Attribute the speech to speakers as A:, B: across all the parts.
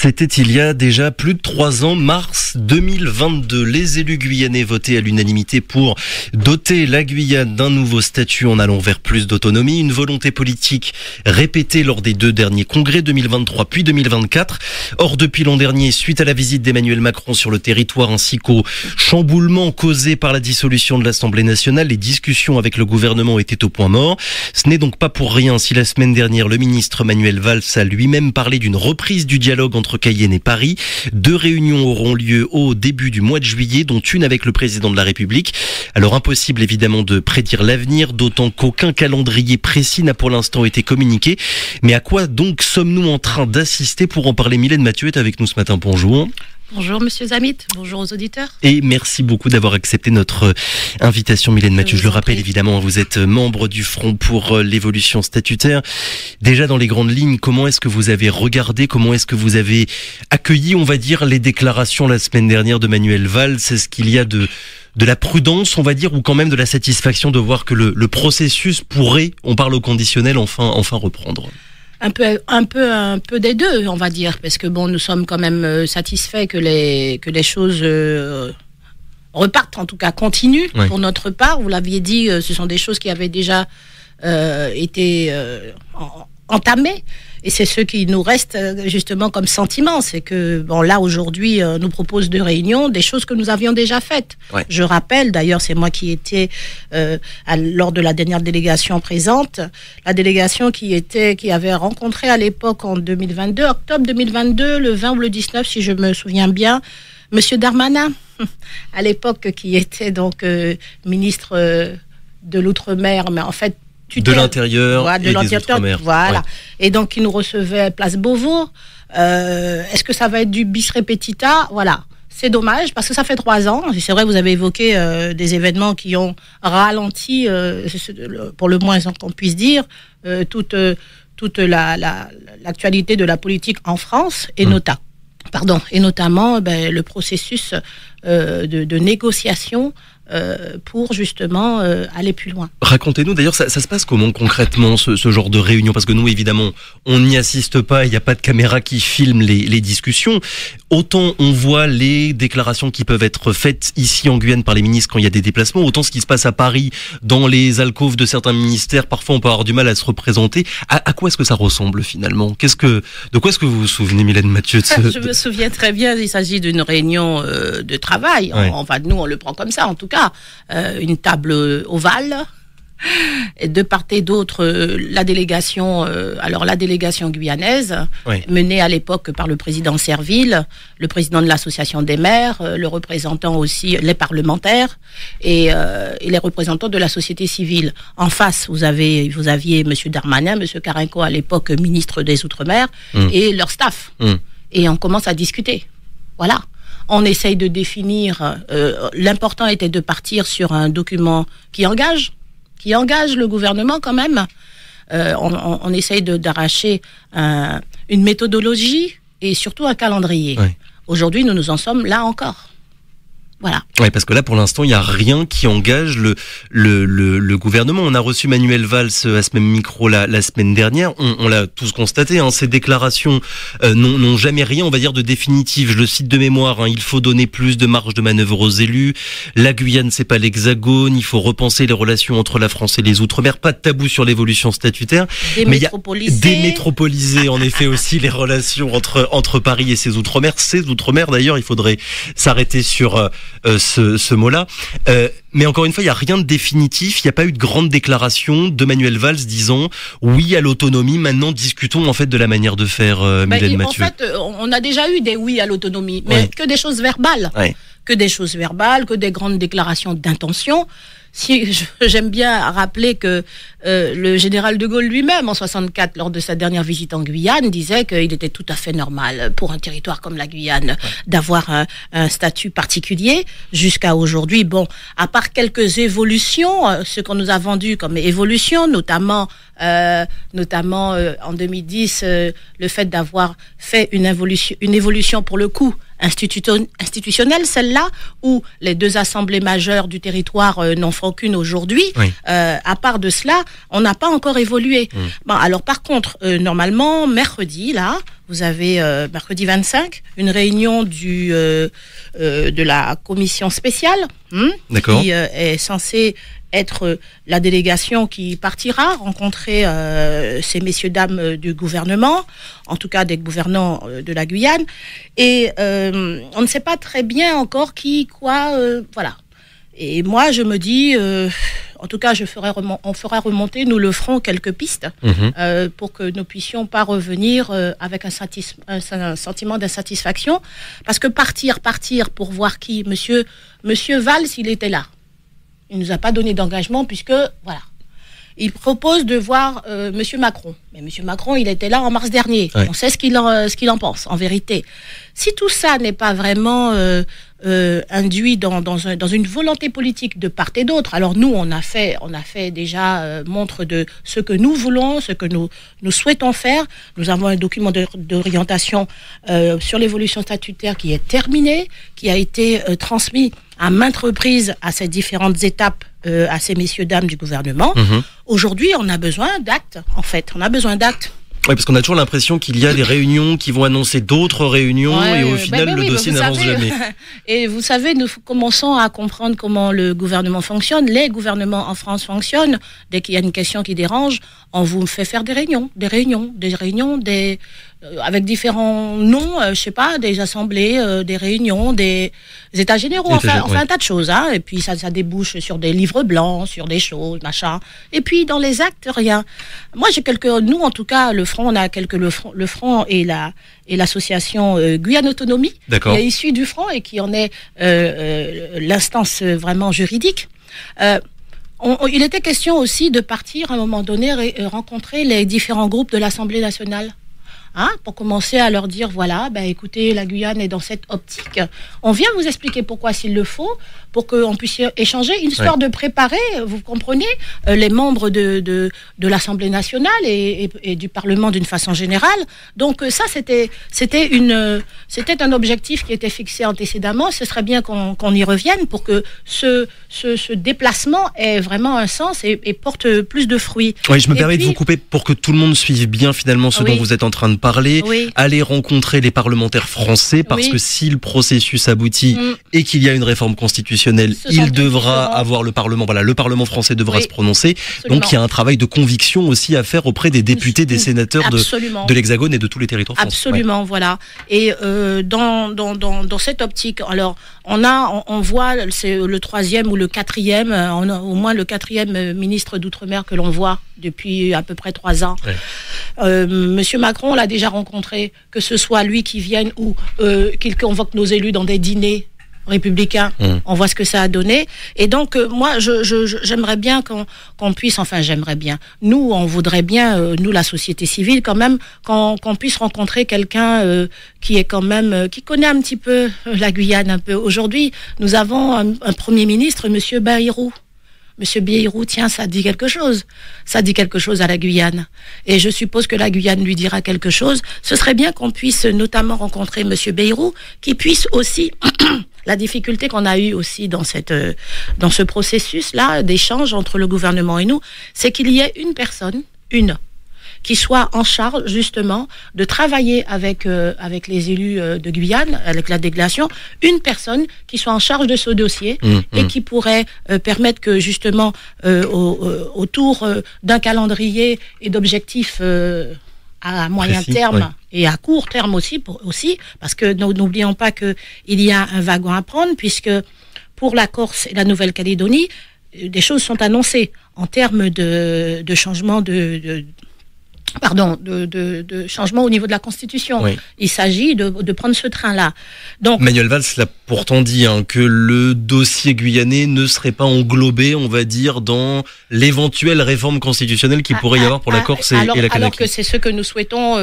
A: C'était il y a déjà plus de 3 ans, mars 2022. Les élus guyanais votaient à l'unanimité pour doter la Guyane d'un nouveau statut en allant vers plus d'autonomie. Une volonté politique répétée lors des 2 derniers congrès, 2023 puis 2024. Or, depuis l'an dernier, suite à la visite d'Emmanuel Macron sur le territoire ainsi qu'au chamboulement causé par la dissolution de l'Assemblée nationale, les discussions avec le gouvernement étaient au point mort. Ce n'est donc pas pour rien si la semaine dernière, le ministre Manuel Valls a lui-même parlé d'une reprise du dialogue entre Cayenne et Paris. 2 réunions auront lieu au début du mois de juillet, dont une avec le président de la République. Alors impossible évidemment de prédire l'avenir, d'autant qu'aucun calendrier précis n'a pour l'instant été communiqué. Mais à quoi donc sommes-nous en train d'assister? Pour en parler, Mylène Mathieu est avec nous ce matin. Bonjour.
B: Bonjour Monsieur Zamit, bonjour aux auditeurs.
A: Et merci beaucoup d'avoir accepté notre invitation, Mylène Mathieu. Je le rappelle évidemment, vous êtes membre du Front pour l'évolution statutaire. Déjà dans les grandes lignes, comment est-ce que vous avez regardé, comment est-ce que vous avez accueilli, on va dire, les déclarations la semaine dernière de Manuel Valls? Est-ce qu'il y a de la prudence, on va dire, ou quand même de la satisfaction de voir que le processus pourrait, on parle au conditionnel, enfin reprendre?
B: Un peu des deux, on va dire, parce que bon, nous sommes quand même satisfaits que les choses repartent, en tout cas continuent pour notre part. Vous l'aviez dit, ce sont des choses qui avaient déjà été entamées. Et c'est ce qui nous reste justement comme sentiment, c'est que bon là aujourd'hui nous propose 2 réunions, des choses que nous avions déjà faites. Ouais. Je rappelle, d'ailleurs c'est moi qui étais lors de la dernière délégation présente, la délégation qui avait rencontré à l'époque en 2022, octobre 2022, le 20 ou le 19 si je me souviens bien, Monsieur Darmanin, à l'époque qui était donc ministre de l'Outre-mer, mais en fait
A: de l'intérieur et des Outre-mer.
B: Voilà.
A: Ouais.
B: Et donc, il nous recevait Place Beauvau. Est-ce que ça va être du bis repetita? Voilà. C'est dommage parce que ça fait 3 ans. Et c'est vrai, vous avez évoqué des événements qui ont ralenti, pour le moins qu'on puisse dire, toute l'actualité de la politique en France et notamment le processus de négociation pour justement aller plus loin.
A: Racontez-nous d'ailleurs, ça se passe comment concrètement ce genre de réunion? Parce que nous évidemment on n'y assiste pas, il n'y a pas de caméra qui filme les discussions. Autant on voit les déclarations qui peuvent être faites ici en Guyane par les ministres quand il y a des déplacements, autant ce qui se passe à Paris dans les alcôves de certains ministères, parfois on peut avoir du mal à se représenter. À quoi est-ce que ça ressemble finalement? De quoi est-ce que vous vous souvenez, Mylène Mathieu?
B: Je me souviens très bien, il s'agit d'une réunion de travail. Ouais. Enfin nous on le prend comme ça en tout cas. Une table ovale, et de part et d'autre la délégation guyanaise, menée à l'époque par le président Serville, le président de l'association des maires, le représentant aussi, les parlementaires et les représentants de la société civile. En face, vous aviez Monsieur Darmanin, Monsieur Carenco à l'époque ministre des Outre-mer et leur staff. Et on commence à discuter. Voilà. On essaye de définir, l'important était de partir sur un document qui engage le gouvernement quand même. On essaye d'arracher une méthodologie et surtout un calendrier. Ouais. Aujourd'hui, nous en sommes là encore. Voilà.
A: Oui, parce que là, pour l'instant, il n'y a rien qui engage le gouvernement. On a reçu Manuel Valls à ce même micro la semaine dernière. On l'a tous constaté. Hein, ces déclarations n'ont jamais rien, on va dire, de définitif. Je le cite de mémoire. Hein, il faut donner plus de marge de manœuvre aux élus. La Guyane, c'est pas l'Hexagone. Il faut repenser les relations entre la France et les Outre-mer. Pas de tabou sur l'évolution statutaire. Démétropoliser, en effet, aussi les relations entre Paris et ses Outre-mer. Ces Outre-mer, d'ailleurs, il faudrait s'arrêter sur ce mot-là. Mais encore une fois, il n'y a rien de définitif. Il n'y a pas eu de grande déclaration de Manuel Valls disant oui à l'autonomie. Maintenant, discutons en fait de la manière de faire, Mylène Mathieu.
B: En fait, on a déjà eu des oui à l'autonomie, mais que des choses verbales. Ouais. Que des choses verbales, que des grandes déclarations d'intention. J'aime bien rappeler que le général de Gaulle lui-même, en 64, lors de sa dernière visite en Guyane, disait qu'il était tout à fait normal pour un territoire comme la Guyane d'avoir un statut particulier. Jusqu'à aujourd'hui, bon, à part quelques évolutions, ce qu'on nous a vendu comme évolution, notamment en 2010, le fait d'avoir fait une évolution pour le coup institutionnelle, celle-là, où les 2 assemblées majeures du territoire n'en font qu'une aujourd'hui.
A: Oui.
B: À part de cela, on n'a pas encore évolué. Bon, alors par contre, normalement, mercredi, là, vous avez mercredi 25, une réunion de la commission spéciale qui est censée être la délégation qui partira rencontrer ces messieurs dames du gouvernement, en tout cas des gouvernants de la Guyane, et on ne sait pas très bien encore qui, quoi, voilà. Et moi, je me dis, en tout cas, on fera remonter, nous le ferons, quelques pistes pour que nous puissions pas revenir avec un sentiment d'insatisfaction, parce que partir pour voir qui, Monsieur Valls, il était là. Il nous a pas donné d'engagement puisque, voilà. Il propose de voir Monsieur Macron. Mais Monsieur Macron, il était là en mars dernier. Ouais. On sait ce qu'il en pense, en vérité. Si tout ça n'est pas vraiment induit dans une volonté politique de part et d'autre, alors nous, on a fait déjà montre de ce que nous voulons, ce que nous souhaitons faire. Nous avons un document d'orientation sur l'évolution statutaire qui est terminé, qui a été transmis à maintes reprises à ces différentes étapes à ces messieurs dames du gouvernement. Aujourd'hui, on a besoin d'actes, en fait. On a besoin d'actes.
A: Oui, parce qu'on a toujours l'impression qu'il y a des réunions qui vont annoncer d'autres réunions et au final, le dossier n'avance jamais.
B: Et vous savez, nous commençons à comprendre comment le gouvernement fonctionne. Les gouvernements en France fonctionnent. Dès qu'il y a une question qui dérange, on vous fait faire des réunions, avec différents noms, je sais pas, des assemblées, des réunions, des états généraux, on fait un tas de choses, hein. Et puis ça débouche sur des livres blancs, sur des choses, machin. Et puis dans les actes, rien. Moi, nous en tout cas, le Front, on a le Front et l'association Guyane Autonomie, qui est issue du Front et qui en est l'instance vraiment juridique. Il était question aussi de partir à un moment donné rencontrer les différents groupes de l'Assemblée nationale. Pour commencer à leur dire, voilà, écoutez, la Guyane est dans cette optique. On vient vous expliquer pourquoi s'il le faut, pour qu'on puisse échanger, une histoire de préparer, vous comprenez, les membres de l'Assemblée nationale et du Parlement d'une façon générale. Donc ça, c'était un objectif qui était fixé antécédemment. Ce serait bien qu'on y revienne pour que ce déplacement ait vraiment un sens et porte plus de fruits.
A: Oui, je me permets de vous couper pour que tout le monde suive bien finalement ce dont vous êtes en train de parler. Aller rencontrer les parlementaires français parce que si le processus aboutit et qu'il y a une réforme constitutionnelle, il devra avoir le Parlement. Voilà, le Parlement français devra se prononcer. Absolument. Donc il y a un travail de conviction aussi à faire auprès des députés, des sénateurs de l'Hexagone et de tous les territoires français.
B: Absolument, voilà. Et dans cette optique, alors on voit, c'est le 3e ou le 4e, on a au moins le 4e ministre d'Outre-mer que l'on voit depuis à peu près 3 ans. Monsieur Macron l'a déjà rencontré, que ce soit lui qui vienne ou qu'il convoque nos élus dans des dîners républicains, on voit ce que ça a donné. Et donc, moi, j'aimerais bien qu'on puisse, enfin, nous, on voudrait bien, nous, la société civile, quand même, qu'on puisse rencontrer quelqu'un qui est quand même, qui connaît un petit peu la Guyane, un peu. Aujourd'hui, nous avons un Premier ministre, Monsieur Bayrou. Monsieur Bayrou, tiens, ça dit quelque chose. Ça dit quelque chose à la Guyane. Et je suppose que la Guyane lui dira quelque chose. Ce serait bien qu'on puisse notamment rencontrer Monsieur Bayrou, qui puisse aussi... La difficulté qu'on a eue aussi dans ce processus-là d'échange entre le gouvernement et nous, c'est qu'il y ait une personne, qui soit en charge justement de travailler avec les élus de Guyane, avec la délégation, une personne qui soit en charge de ce dossier et qui pourrait permettre que justement autour d'un calendrier et d'objectifs à moyen terme et à court terme aussi, parce que n'oublions pas qu'il y a un wagon à prendre, puisque pour la Corse et la Nouvelle-Calédonie, des choses sont annoncées en termes de changement de changement au niveau de la Constitution. Il s'agit de prendre ce train-là. Donc,
A: Manuel Valls l'a pourtant dit que le dossier guyanais ne serait pas englobé, on va dire, dans l'éventuelle réforme constitutionnelle qu'il pourrait y avoir pour la Corse et la Kanaky.
B: Alors que c'est ce que nous souhaitons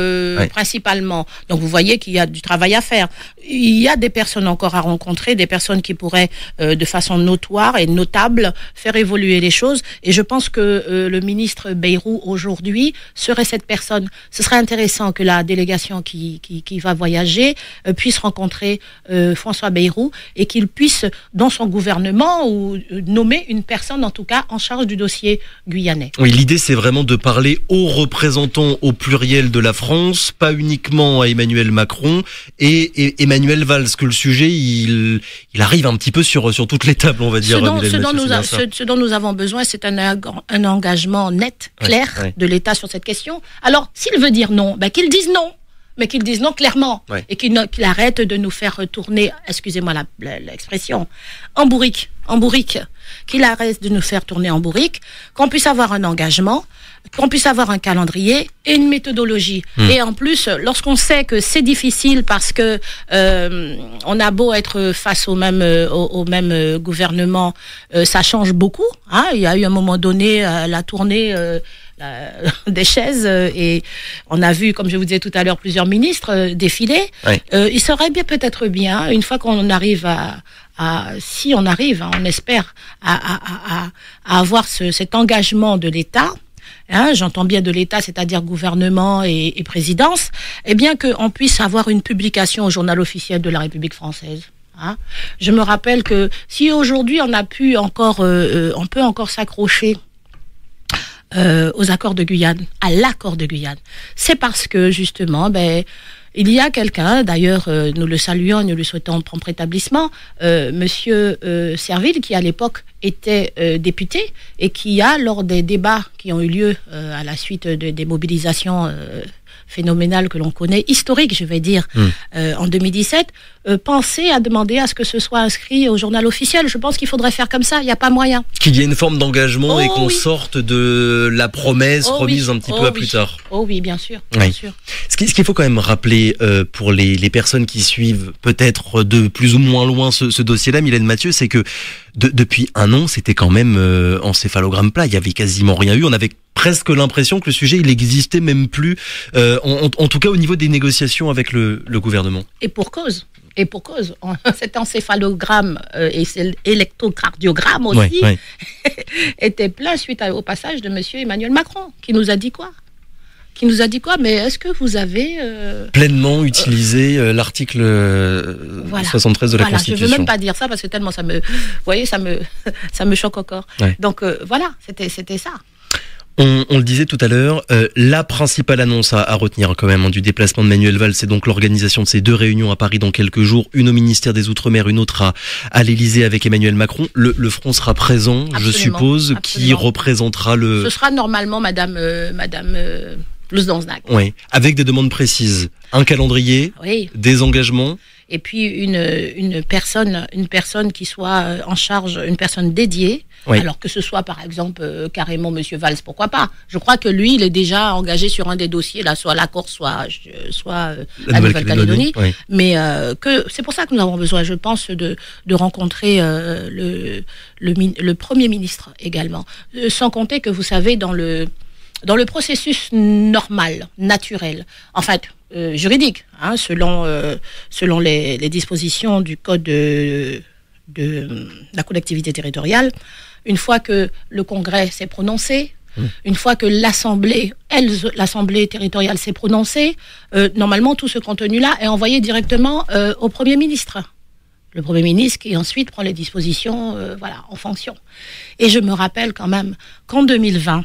B: principalement. Donc vous voyez qu'il y a du travail à faire. Il y a des personnes encore à rencontrer, des personnes qui pourraient de façon notoire et notable faire évoluer les choses. Et je pense que le ministre Bayrou aujourd'hui serait cette personne. Ce serait intéressant que la délégation qui va voyager puisse rencontrer François Bayrou et qu'il puisse, dans son gouvernement, ou nommer une personne en tout cas en charge du dossier guyanais.
A: Oui, l'idée c'est vraiment de parler aux représentants au pluriel de la France, pas uniquement à Emmanuel Macron et Emmanuel Valls, que le sujet il arrive un petit peu sur toutes les tables, on va dire.
B: Ce dont nous avons besoin, c'est un engagement net, clair de l'État sur cette question. Alors, s'il veut dire non, qu'il dise non. Mais qu'il dise non clairement et qu'il arrête de nous faire tourner, excusez-moi l'expression, en bourrique, qu'il arrête de nous faire tourner en bourrique, qu'on puisse avoir un engagement, qu'on puisse avoir un calendrier et une méthodologie. Et en plus, lorsqu'on sait que c'est difficile parce que on a beau être face au même gouvernement, ça change beaucoup. Il y a eu un moment donné la tournée des chaises et on a vu, comme je vous disais tout à l'heure, plusieurs ministres défiler. Il serait peut-être bien, une fois qu'on arrive si on arrive, on espère, à avoir cet engagement de l'État, j'entends bien de l'État, c'est-à-dire gouvernement et présidence, eh bien qu'on puisse avoir une publication au journal officiel de la République française. Je me rappelle que si aujourd'hui on peut encore s'accrocher aux accords de Guyane, à l'accord de Guyane, c'est parce que justement, il y a quelqu'un, d'ailleurs, nous le saluons, nous lui souhaitons prompt rétablissement, Monsieur Serville, qui à l'époque était député et qui a, lors des débats qui ont eu lieu à la suite des mobilisations phénoménales que l'on connaît, historiques, je vais dire, en 2017, pensé à demander à ce que ce soit inscrit au journal officiel. Je pense qu'il faudrait faire comme ça, il n'y a pas moyen.
A: Qu'il y ait une forme d'engagement et qu'on sorte de la promesse promise un petit peu à plus tard.
B: Oh oui, bien sûr. Bien sûr.
A: Ce qu'il faut quand même rappeler pour les personnes qui suivent peut-être de plus ou moins loin ce dossier-là, Mylène Mathieu, c'est que depuis un an, c'était quand même encéphalogramme plat. Il y avait quasiment rien eu. On avait presque l'impression que le sujet, il existait même plus, en tout cas au niveau des négociations avec le gouvernement.
B: Et pour cause. Cet encéphalogramme et cet électrocardiogramme aussi était plein suite au passage de monsieur Emmanuel Macron, qui nous a dit quoi ? Mais est-ce que vous avez
A: pleinement utilisé l'article 73 de la Constitution ?
B: Je ne veux même pas dire ça parce que tellement ça me choque encore. Donc c'était ça.
A: On le disait tout à l'heure, la principale annonce à retenir quand même du déplacement de Manuel Valls, c'est donc l'organisation de ces 2 réunions à Paris dans quelques jours, une au ministère des Outre-mer, une autre à l'Élysée avec Emmanuel Macron. Le Front sera présent, je suppose, qui représentera le... Ce
B: sera normalement Madame Blouze-Danzenac.
A: Oui, avec des demandes précises, un calendrier, des engagements.
B: Et puis une personne qui soit en charge, une personne dédiée. Alors que ce soit par exemple carrément Monsieur Valls, pourquoi pas. Je crois que lui, il est déjà engagé sur un des dossiers, là, soit la Corse, soit la Nouvelle-Calédonie. Mais c'est pour ça que nous avons besoin, je pense, de rencontrer le Premier ministre également. Sans compter que vous savez, dans le processus normal, naturel, en fait, juridique, selon les dispositions du code de la collectivité territoriale, une fois que le Congrès s'est prononcé, une fois que l'Assemblée territoriale s'est prononcée, normalement tout ce contenu-là est envoyé directement au Premier ministre. Le Premier ministre qui ensuite prend les dispositions en fonction. Et je me rappelle quand même qu'en 2020,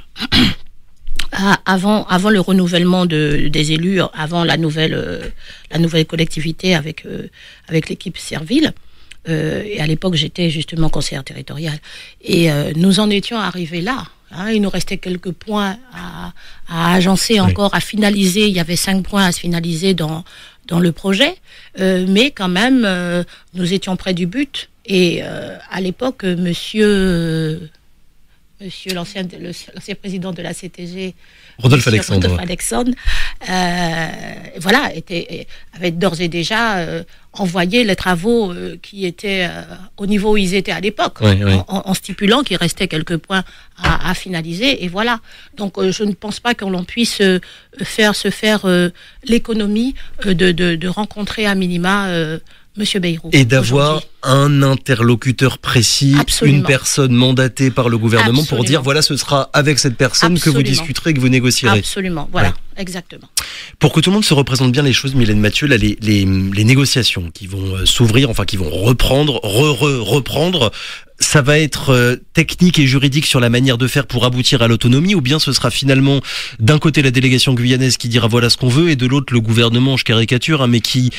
B: avant le renouvellement des élus, avant la nouvelle collectivité avec l'équipe Serville, et à l'époque j'étais justement conseillère territoriale, et nous en étions arrivés là. Il nous restait quelques points à agencer encore, à finaliser. Il y avait 5 points à se finaliser dans le projet, mais quand même nous étions près du but. Et à l'époque, Monsieur l'ancien président de la CTG,
A: Rodolphe Alexandre,
B: avait d'ores et déjà envoyer les travaux qui étaient au niveau où ils étaient à l'époque, en stipulant qu'il restait quelques points à finaliser, et voilà. Donc je ne pense pas qu'on puisse se faire l'économie de rencontrer à minima Monsieur Bayrou.
A: Et d'avoir un interlocuteur précis, une personne mandatée par le gouvernement pour dire voilà, ce sera avec cette personne que vous discuterez, que vous négocierez.
B: Absolument, voilà, exactement.
A: Pour que tout le monde se représente bien les choses, Mylène Mathieu, là, les négociations qui vont s'ouvrir, enfin qui vont reprendre, reprendre, ça va être technique et juridique sur la manière de faire pour aboutir à l'autonomie, ou bien ce sera finalement d'un côté la délégation guyanaise qui dira voilà ce qu'on veut, et de l'autre le gouvernement, je caricature, hein, mais qui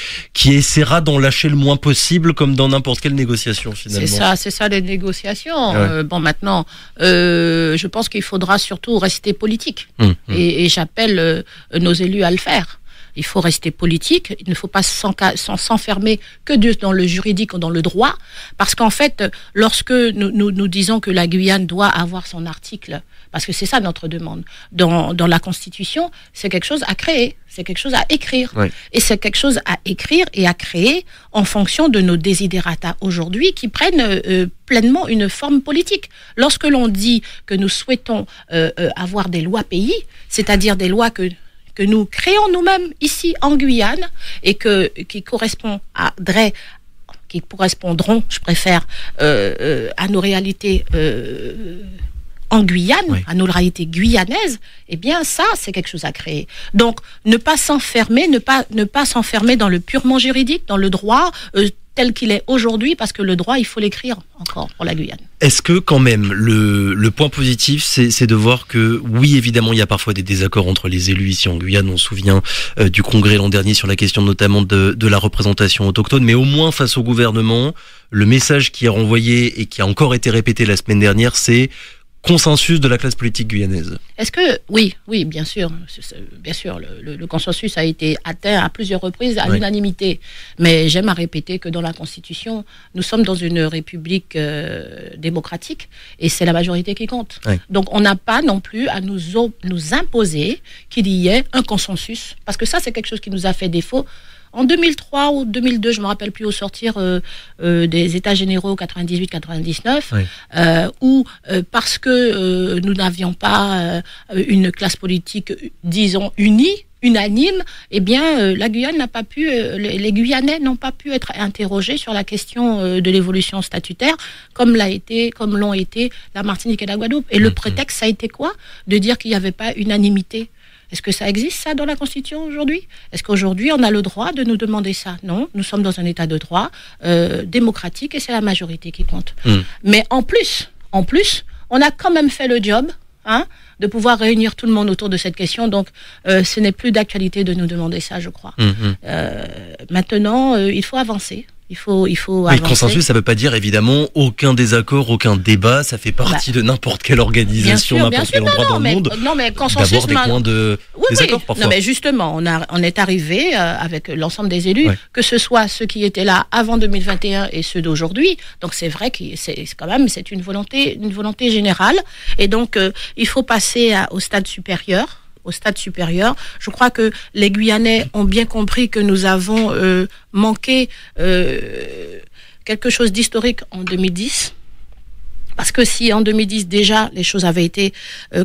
A: essaiera d'en lâcher le moins possible, comme dans n'importe quelle négociation finalement.
B: C'est ça les négociations. Bon, maintenant, je pense qu'il faudra surtout rester politique, et j'appelle nos élus à le faire. Il faut rester politique, il ne faut pas s'enfermer que dans le juridique ou dans le droit, parce qu'en fait, lorsque nous disons que la Guyane doit avoir son article, parce que c'est ça notre demande, dans la Constitution, c'est quelque chose à créer, c'est quelque chose à écrire. Et c'est quelque chose à écrire et à créer en fonction de nos desiderata aujourd'hui qui prennent pleinement une forme politique. Lorsque l'on dit que nous souhaitons avoir des lois pays, c'est-à-dire des lois que nous créons nous-mêmes ici en Guyane et qui correspondront, je préfère, à nos réalités en Guyane, à nos réalités guyanaises, eh bien ça, c'est quelque chose à créer. Donc, ne pas s'enfermer, ne pas s'enfermer dans le purement juridique, dans le droit tel qu'il est aujourd'hui, parce que le droit, il faut l'écrire encore pour la Guyane.
A: Est-ce que quand même, le point positif, c'est de voir que, oui, évidemment, il y a parfois des désaccords entre les élus ici en Guyane. On se souvient du congrès l'an dernier sur la question notamment de la représentation autochtone, mais au moins face au gouvernement, le message qui est renvoyé et qui a encore été répété la semaine dernière, c'est consensus de la classe politique guyanaise.
B: Est-ce que oui, bien sûr, le consensus a été atteint à plusieurs reprises à l'unanimité. Mais j'aime à répéter que dans la Constitution, nous sommes dans une république démocratique et c'est la majorité qui compte. Donc on n'a pas non plus à nous imposer qu'il y ait un consensus, parce que ça c'est quelque chose qui nous a fait défaut. En 2003 ou 2002, je me rappelle plus, au sortir des États généraux 98-99, où parce que nous n'avions pas une classe politique, disons, unanime, eh bien, la Guyane n'a pas pu, les Guyanais n'ont pas pu être interrogés sur la question de l'évolution statutaire, comme l'ont été la Martinique et la Guadeloupe. Et le prétexte, ça a été quoi? De dire qu'il n'y avait pas unanimité. Est-ce que ça existe, ça, dans la Constitution aujourd'hui? Est-ce qu'aujourd'hui, on a le droit de nous demander ça? Non, nous sommes dans un état de droit démocratique et c'est la majorité qui compte. Mais en plus, on a quand même fait le job, de pouvoir réunir tout le monde autour de cette question. Donc, ce n'est plus d'actualité de nous demander ça, je crois. Maintenant, il faut avancer. Il faut avancer.
A: Le consensus, ça ne veut pas dire évidemment aucun désaccord, aucun débat. Ça fait partie de n'importe quelle organisation, n'importe quel endroit dans le monde.
B: Non, mais consensus,
A: d'avoir des points de désaccord parfois.
B: Non, mais justement, on est arrivé avec l'ensemble des élus, que ce soit ceux qui étaient là avant 2021 et ceux d'aujourd'hui. Donc c'est vrai que c'est une volonté générale. Et donc il faut passer au stade supérieur. Je crois que les Guyanais ont bien compris que nous avons manqué quelque chose d'historique en 2010. Parce que si en 2010 déjà les choses avaient été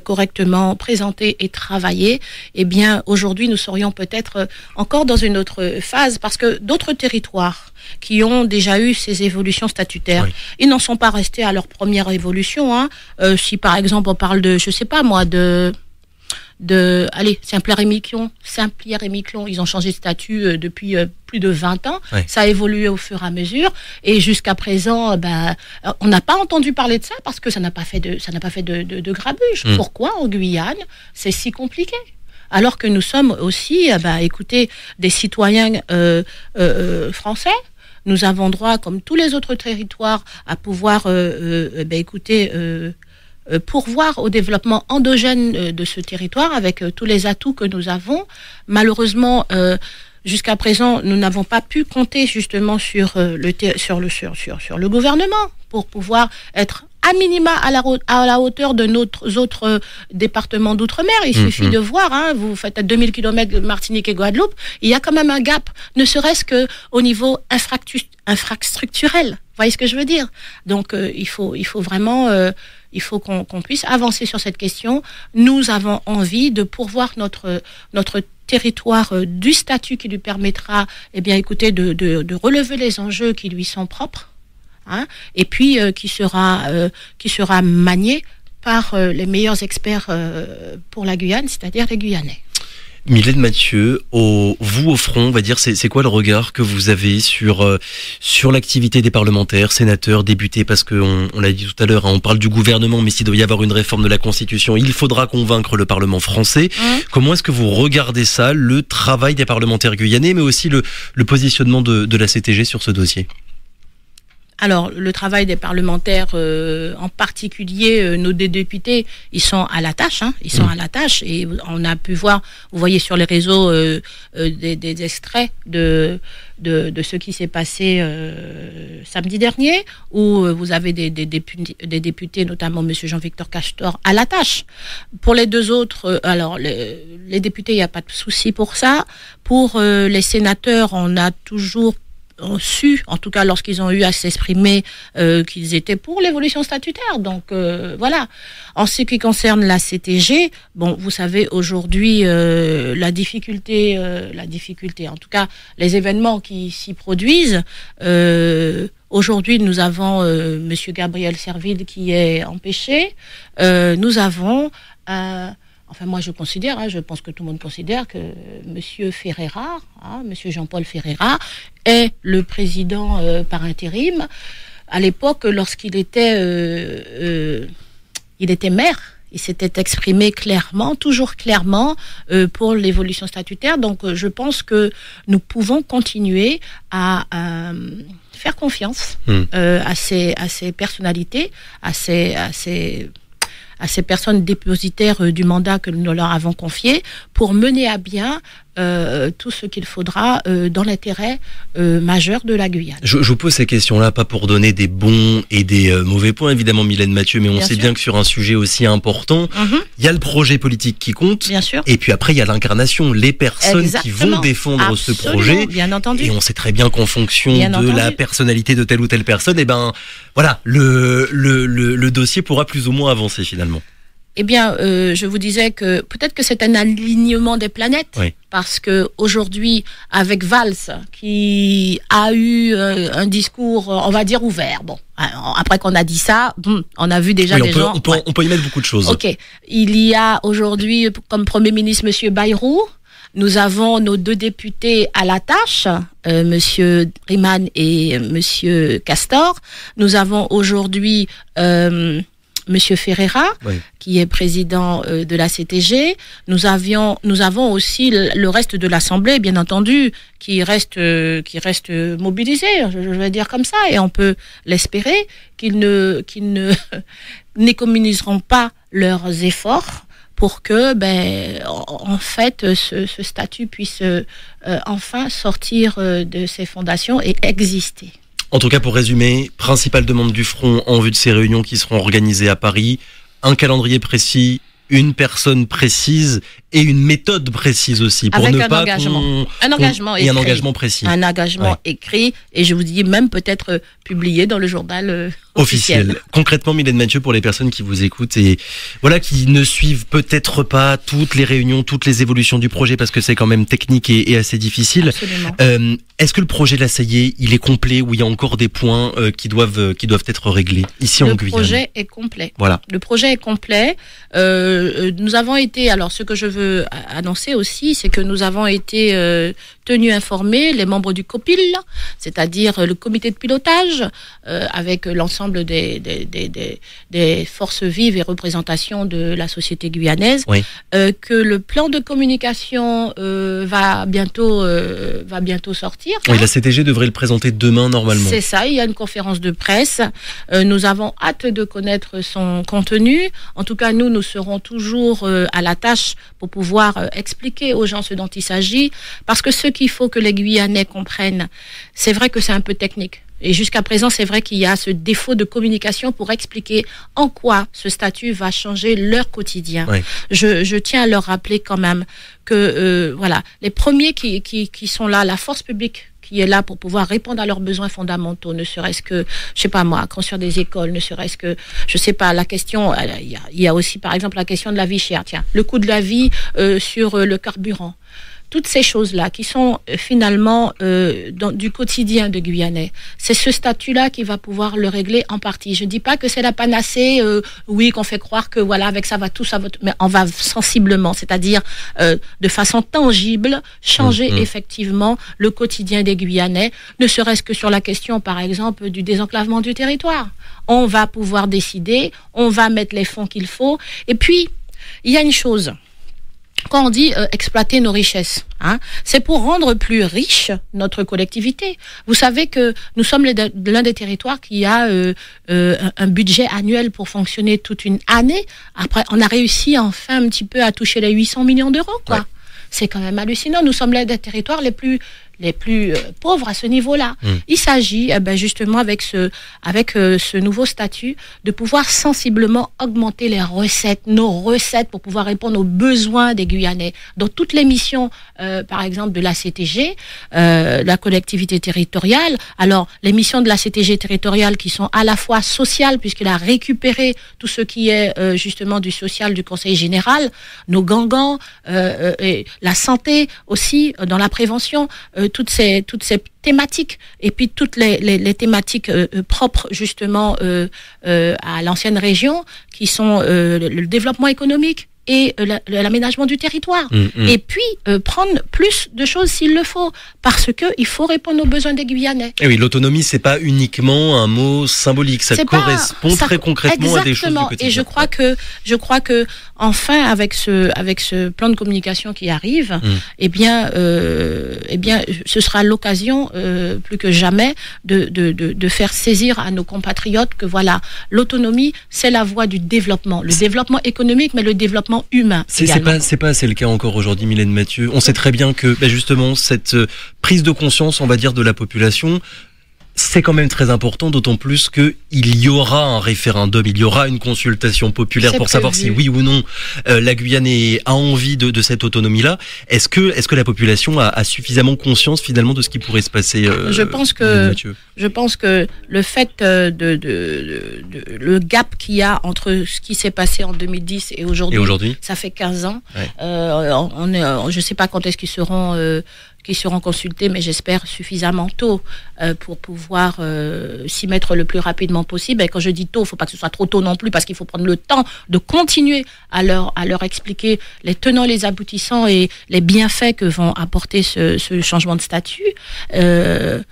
B: correctement présentées et travaillées, eh bien aujourd'hui nous serions peut-être encore dans une autre phase, parce que d'autres territoires qui ont déjà eu ces évolutions statutaires, ils n'en sont pas restés à leur première évolution. Si par exemple on parle de, je sais pas moi, Saint-Pierre-et-Miquelon, ils ont changé de statut depuis plus de 20 ans. Ça a évolué au fur et à mesure. Et jusqu'à présent, on n'a pas entendu parler de ça parce que ça n'a pas fait de grabuge. Pourquoi en Guyane, c'est si compliqué? Alors que nous sommes aussi, écoutez, des citoyens français. Nous avons droit, comme tous les autres territoires, à pouvoir, pourvoir au développement endogène de ce territoire avec tous les atouts que nous avons. Malheureusement, jusqu'à présent, nous n'avons pas pu compter justement sur le gouvernement pour pouvoir être à minima à la hauteur de nos autres départements d'outre-mer. Il suffit de voir, vous faites à 2000 km de Martinique et Guadeloupe, il y a quand même un gap, ne serait-ce qu'au niveau infrastructurel. Vous voyez ce que je veux dire? Donc, il faut vraiment... il faut qu'on puisse avancer sur cette question. Nous avons envie de pourvoir notre territoire du statut qui lui permettra, écoutez, de relever les enjeux qui lui sont propres, et puis qui sera manié par les meilleurs experts pour la Guyane, c'est-à-dire les Guyanais.
A: Mylène Mathieu, vous au front, on va dire, c'est quoi le regard que vous avez sur l'activité des parlementaires, sénateurs, députés, parce qu'on l'a dit tout à l'heure, on parle du gouvernement, mais s'il doit y avoir une réforme de la Constitution, il faudra convaincre le Parlement français. Comment est-ce que vous regardez ça, le travail des parlementaires guyanais, mais aussi le positionnement de la CTG sur ce dossier?
B: Alors, le travail des parlementaires, en particulier nos députés, ils sont à la tâche, ils sont à la tâche, et on a pu voir, vous voyez sur les réseaux des extraits de ce qui s'est passé samedi dernier, où vous avez des députés, notamment M. Jean-Victor Cachetor, à la tâche. Pour les deux autres, alors les députés, il n'y a pas de souci pour ça. Pour les sénateurs, on a toujours su, en tout cas lorsqu'ils ont eu à s'exprimer, qu'ils étaient pour l'évolution statutaire. Donc voilà. En ce qui concerne la CTG, bon, vous savez aujourd'hui la difficulté, en tout cas les événements qui s'y produisent. Aujourd'hui, nous avons Monsieur Gabriel Serville qui est empêché. Nous avons enfin, moi, je considère, je pense que tout le monde considère que Monsieur Ferreira, Monsieur Jean-Paul Ferreira, est le président par intérim. À l'époque, lorsqu'il était maire, il s'était exprimé clairement, toujours clairement, pour l'évolution statutaire. Donc, je pense que nous pouvons continuer à faire confiance à ces personnalités, à ces personnes dépositaires du mandat que nous leur avons confié, pour mener à bien tout ce qu'il faudra dans l'intérêt majeur de la Guyane.
A: Je vous pose ces questions-là, pas pour donner des bons et des mauvais points, évidemment, Mylène Mathieu, mais on sait bien que sur un sujet aussi important, il y a le projet politique qui compte,
B: bien sûr.
A: Et puis après, il y a l'incarnation, les personnes qui vont défendre ce projet.
B: Bien entendu.
A: Et on sait très bien qu'en fonction de la personnalité de telle ou telle personne, voilà, le dossier pourra plus ou moins avancer finalement.
B: Eh bien, je vous disais que peut-être que c'est un alignement des planètes, parce que aujourd'hui, avec Valls, qui a eu un discours, on va dire ouvert. Bon, après qu'on a dit ça, on a vu déjà des gens.
A: On peut y mettre beaucoup de choses.
B: Ok, il y a aujourd'hui comme Premier ministre Monsieur Bayrou. Nous avons nos deux députés à la tâche, Monsieur Riemann et Monsieur Castor. Nous avons aujourd'hui Monsieur Ferreira, qui est président de la CTG. Nous avons aussi le reste de l'Assemblée, bien entendu, qui reste mobilisé, je vais dire comme ça, et on peut l'espérer qu'ils n'économiseront pas leurs efforts pour que, en fait, ce statut puisse enfin sortir de ses fondations et exister.
A: En tout cas, pour résumer, principale demande du Front en vue de ces réunions qui seront organisées à Paris, un calendrier précis, une personne précise et une méthode précise aussi. Pour
B: avec
A: ne
B: un
A: pas
B: engagement. Un engagement
A: écrit. Et un engagement précis.
B: Un engagement écrit, et je vous dis même peut-être publié dans le journal officiel.
A: Concrètement, Mylène Mathieu, pour les personnes qui vous écoutent et voilà, qui ne suivent peut-être pas toutes les réunions, toutes les évolutions du projet, parce que c'est quand même technique et assez difficile.
B: Absolument.
A: Est-ce que le projet, là, ça y est, il est complet, ou il y a encore des points qui doivent être réglés ici en Guyane?
B: Le projet est complet.
A: Voilà.
B: Le projet est complet. Nous avons été, alors ce que je veux annoncer aussi, c'est que nous avons été tenus informés, les membres du COPIL, c'est-à-dire le comité de pilotage, avec l'ensemble des forces vives et représentations de la société guyanaise, que le plan de communication va bientôt sortir.
A: Oui, la CTG devrait le présenter demain normalement.
B: C'est ça, il y a une conférence de presse. Nous avons hâte de connaître son contenu. En tout cas, nous serons toujours à la tâche pour pouvoir expliquer aux gens ce dont il s'agit, parce que ce qu'il faut que les Guyanais comprennent, c'est vrai que c'est un peu technique. Et jusqu'à présent, c'est vrai qu'il y a ce défaut de communication pour expliquer en quoi ce statut va changer leur quotidien. Oui. Je tiens à leur rappeler quand même que voilà, les premiers qui sont là, la force publique qui est là pour pouvoir répondre à leurs besoins fondamentaux, ne serait-ce que, je sais pas moi, construire des écoles, ne serait-ce que, je sais pas, la question, il y a aussi par exemple la question de la vie chère, tiens, le coût de la vie sur le carburant. Toutes ces choses-là qui sont finalement du quotidien de Guyanais, c'est ce statut-là qui va pouvoir le régler en partie. Je dis pas que c'est la panacée, oui, qu'on fait croire que voilà, avec ça va tout, ça va tout, mais on va sensiblement, c'est-à-dire de façon tangible, changer effectivement le quotidien des Guyanais, ne serait-ce que sur la question, par exemple, du désenclavement du territoire. On va pouvoir décider, on va mettre les fonds qu'il faut, et puis il y a une chose. Quand on dit exploiter nos richesses, hein, c'est pour rendre plus riche notre collectivité. Vous savez que nous sommes l'un des territoires qui a un budget annuel pour fonctionner toute une année. Après, on a réussi enfin un petit peu à toucher les 800 millions d'euros, quoi. Ouais. C'est quand même hallucinant. Nous sommes l'un des territoires les plus pauvres à ce niveau-là. Il s'agit justement avec ce nouveau statut de pouvoir sensiblement augmenter les recettes, nos recettes pour pouvoir répondre aux besoins des Guyanais. Dans toutes les missions, par exemple de la CTG, la collectivité territoriale, alors les missions de la CTG territoriale qui sont à la fois sociales puisqu'elle a récupéré tout ce qui est justement du social du Conseil général, nos gangans, et la santé aussi dans la prévention, toutes ces thématiques et puis toutes les thématiques propres justement à l'ancienne région qui sont le développement économique et l'aménagement du territoire. Et puis prendre plus de choses s'il le faut, parce que il faut répondre aux besoins des Guyanais.
A: Et oui, l'autonomie, c'est pas uniquement un mot symbolique, ça correspond très concrètement à des choses du quotidien.
B: Et je crois que enfin avec ce plan de communication qui arrive, eh bien ce sera l'occasion plus que jamais de faire saisir à nos compatriotes que voilà, l'autonomie, c'est la voie du développement, le développement économique, mais le développement humain.
A: C'est pas assez le cas encore aujourd'hui, Mylène Mathieu. On sait très bien que justement cette prise de conscience, on va dire, de la population, c'est quand même très important, d'autant plus qu'il y aura un référendum, il y aura une consultation populaire pour savoir si oui ou non la Guyane a envie de cette autonomie-là. Est-ce que la population a suffisamment conscience finalement de ce qui pourrait se passer?
B: Je pense que le fait le gap qu'il y a entre ce qui s'est passé en 2010 et aujourd'hui, ça fait 15 ans. Ouais. Je ne sais pas quand est-ce qu'ils seront consultés, mais j'espère suffisamment tôt pour pouvoir s'y mettre le plus rapidement possible. Et quand je dis tôt, il ne faut pas que ce soit trop tôt non plus, parce qu'il faut prendre le temps de continuer à leur expliquer les tenants, les aboutissants et les bienfaits que vont apporter ce changement de statut. Voilà,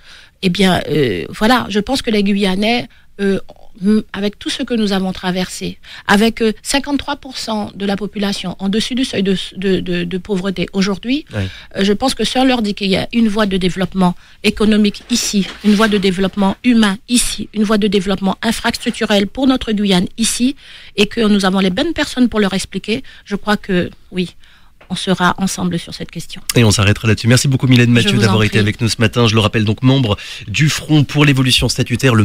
B: je pense que les Guyanais, avec tout ce que nous avons traversé, avec 53% de la population en dessus du seuil de pauvreté aujourd'hui, je pense que si on leur dit qu'il y a une voie de développement économique ici, une voie de développement humain ici, une voie de développement infrastructurel pour notre Guyane ici, et que nous avons les bonnes personnes pour leur expliquer, je crois que oui, on sera ensemble sur cette question.
A: Et on s'arrêtera là-dessus. Merci beaucoup Mylène Mathieu d'avoir été avec nous ce matin. Je le rappelle, donc membre du Front pour l'évolution statutaire, le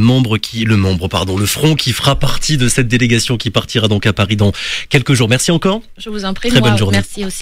A: Front qui fera partie de cette délégation qui partira donc à Paris dans quelques jours. Merci encore.
B: Je vous en prie.
A: Très bonne journée.
B: Merci aussi.